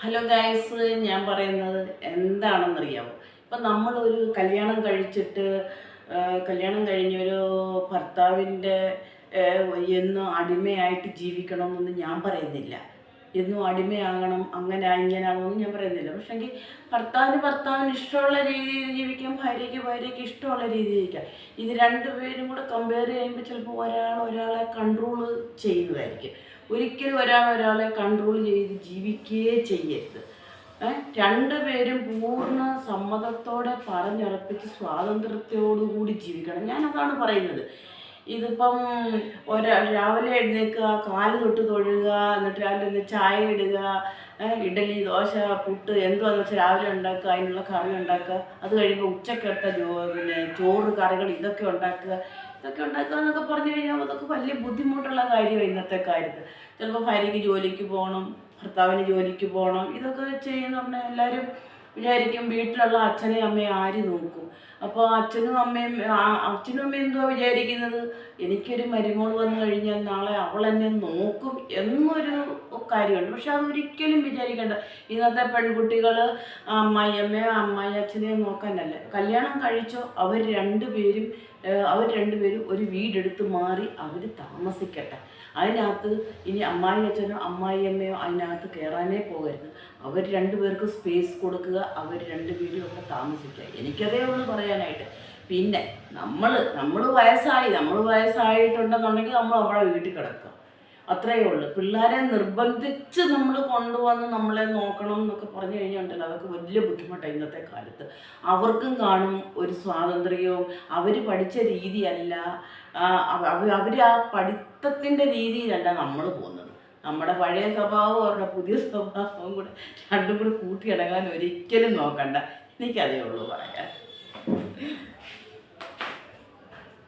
Hello guys, ഞാൻ പറയുന്നത് എന്താണെന്നറിയാമോ? ഇപ്പം നമ്മളൊരു കല്യാണം കഴിഞ്ഞൊരു ഭർത്താവിൻ്റെ എന്നും അടിമയായിട്ട് ജീവിക്കണമെന്നൊന്നും ഞാൻ പറയുന്നില്ല. എന്നും അടിമയാകണം, അങ്ങനെ ഇങ്ങനെയാകുമെന്ന് ഞാൻ പറയുന്നില്ല. പക്ഷെങ്കിൽ ഭർത്താവിന് ഇഷ്ടമുള്ള രീതിയിൽ ജീവിക്കാം, ഭാര്യയ്ക്ക് ഇഷ്ടമുള്ള രീതിയിൽ ജീവിക്കാം. ഇത് രണ്ടുപേരും കൂടെ കമ്പയർ ചെയ്യുമ്പോൾ ചിലപ്പോൾ ഒരാളെ കൺട്രോൾ ചെയ്യുന്നതായിരിക്കും. ഒരിക്കലും ഒരാളെ കൺട്രോൾ ചെയ്ത് ജീവിക്കുകയേ ചെയ്യരുത്. രണ്ടുപേരും പൂർണ്ണ സമ്മതത്തോടെ പറഞ്ഞുറപ്പിച്ച് സ്വാതന്ത്ര്യത്തോടുകൂടി ജീവിക്കണം. ഞാനതാണ് പറയുന്നത്. ഇതിപ്പം രാവിലെ എഴുന്നേൽക്കുക, കാല് തൊട്ട് തൊഴുക, എന്നിട്ട് രാവിലെ ഒന്ന് ചായ ഇടുക, ഇഡലി, ദോശ, പുട്ട് എന്തുവാന്ന് വെച്ചാൽ രാവിലെ ഉണ്ടാക്കുക, അതിനുള്ള കറി ഉണ്ടാക്കുക. അത് കഴിയുമ്പോൾ ഉച്ചക്കെട്ട ചോറ്, കറികൾ ഇതൊക്കെ ഉണ്ടാക്കുക എന്നൊക്കെ പറഞ്ഞു കഴിഞ്ഞാൽ അതൊക്കെ വലിയ ബുദ്ധിമുട്ടുള്ള കാര്യമാണ് ഇന്നത്തെ കാര്യത്തിൽ. ചിലപ്പോൾ ഭാര്യയ്ക്ക് ജോലിക്ക് പോകണം, ഭർത്താവിന് ജോലിക്ക് പോകണം. ഇതൊക്കെ ചെയ്യുന്ന പറഞ്ഞാൽ എല്ലാവരും വിചാരിക്കും വീട്ടിലുള്ള അച്ഛനെയും അമ്മയും ആര് നോക്കും. അപ്പോൾ അച്ഛനും അമ്മയും എന്തുവാ വിചാരിക്കുന്നത്, എനിക്കൊരു മരുമോൾ വന്നു കഴിഞ്ഞാൽ നാളെ അവൾ എന്നെ നോക്കും എന്നൊരു കാര്യമുണ്ട്. പക്ഷെ അതൊരിക്കലും വിചാരിക്കേണ്ട. ഇന്നത്തെ പെൺകുട്ടികൾ അമ്മായി അച്ഛനെയും നോക്കാനല്ല. കല്യാണം കഴിച്ചോ അവർ രണ്ടുപേരും ഒരു വീടെടുത്ത് മാറി അവർ താമസിക്കട്ടെ. അതിനകത്ത് ഇനി അമ്മായി അച്ഛനോ അമ്മായി അമ്മയോ അതിനകത്ത് കയറാനേ പോകരുത്. അവർ രണ്ടുപേർക്ക് സ്പേസ് കൊടുക്കുക, അവർ രണ്ടുപേരും അവിടെ താമസിക്കുക. എനിക്കതേ ഉള്ളൂ പറയാനായിട്ട്. പിന്നെ നമ്മൾ വയസ്സായിട്ടുണ്ടെന്നുണ്ടെങ്കിൽ നമ്മൾ അവിടെ വീട്ടിൽ കിടക്കുക, അത്രയേ ഉള്ളൂ. പിള്ളേരെ നിർബന്ധിച്ച് നമ്മൾ കൊണ്ടുവന്ന് നമ്മളെ നോക്കണം എന്നൊക്കെ പറഞ്ഞു കഴിഞ്ഞിട്ടുണ്ടല്ലോ, അതൊക്കെ വലിയ ബുദ്ധിമുട്ടാണ് ഇന്നത്തെ കാലത്ത്. അവർക്കും കാണും ഒരു സ്വാതന്ത്ര്യവും. അവർ പഠിച്ച രീതിയല്ല, അവർ ആ പഠിത്തത്തിൻ്റെ രീതിയിലല്ല നമ്മൾ പോകുന്നത്. നമ്മുടെ പഴയ സ്വഭാവവും അവരുടെ പുതിയ സ്വഭാവവും കൂടെ രണ്ടും കൂടി കൂട്ടിയിടങ്ങാൻ ഒരിക്കലും നോക്കണ്ട. എനിക്കതേ ഉള്ളൂ പറയാൻ.